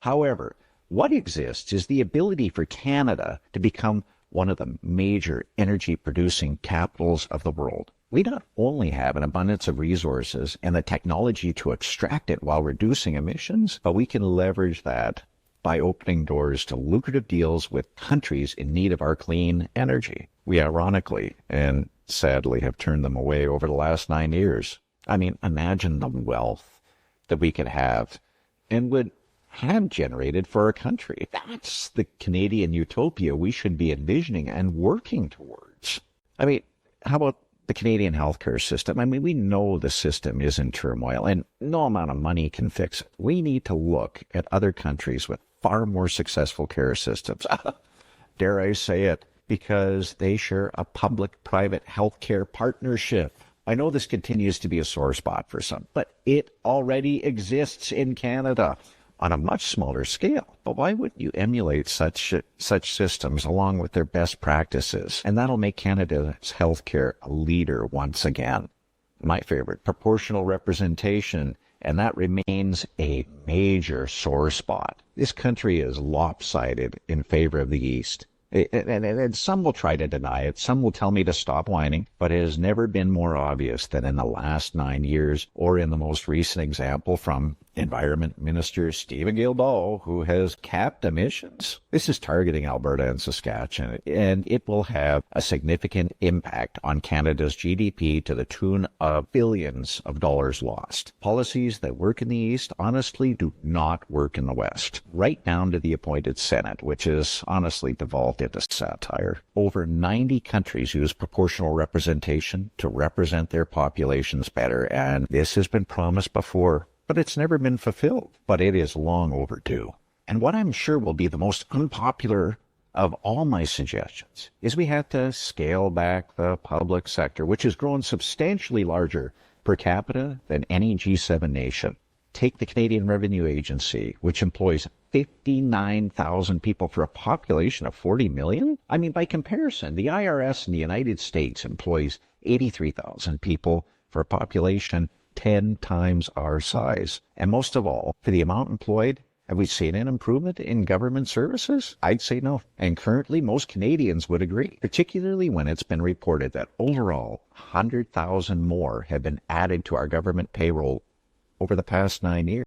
However, what exists is the ability for Canada to become one of the major energy-producing capitals of the world. We not only have an abundance of resources and the technology to extract it while reducing emissions, but we can leverage that by opening doors to lucrative deals with countries in need of our clean energy. We ironically and sadly have turned them away over the last 9 years. I mean, imagine the wealth that we could have and would have generated for our country. That's the Canadian utopia we should be envisioning and working towards. I mean, how about the Canadian healthcare system? I mean, we know the system is in turmoil and no amount of money can fix it. We need to look at other countries with far more successful care systems. Dare I say it, because they share a public-private healthcare partnership. I know this continues to be a sore spot for some, but it already exists in Canada on a much smaller scale. But why wouldn't you emulate such systems along with their best practices? And that'll make Canada's healthcare a leader once again. My favorite, proportional representation, and that remains a major sore spot. This country is lopsided in favor of the East. And some will try to deny it. Some will tell me to stop whining, but it has never been more obvious than in the last 9 years, or in the most recent example from Environment Minister Stephen Guilbeault, who has capped emissions. This is targeting Alberta and Saskatchewan, and it will have a significant impact on Canada's GDP to the tune of billions of dollars lost. Policies that work in the East honestly do not work in the West, right down to the appointed Senate, which is honestly devolved into satire. Over 90 countries use proportional representation to represent their populations better, and this has been promised before, but it's never been fulfilled. But it is long overdue. And what I'm sure will be the most unpopular of all my suggestions is we have to scale back the public sector, which has grown substantially larger per capita than any G7 nation. Take the Canadian Revenue Agency, which employs 59,000 people for a population of 40 million. I mean, by comparison, the IRS in the United States employs 83,000 people for a population 10 times our size. And most of all, for the amount employed, have we seen an improvement in government services? I'd say no. And currently, most Canadians would agree, particularly when it's been reported that overall 100,000 more have been added to our government payroll over the past 9 years.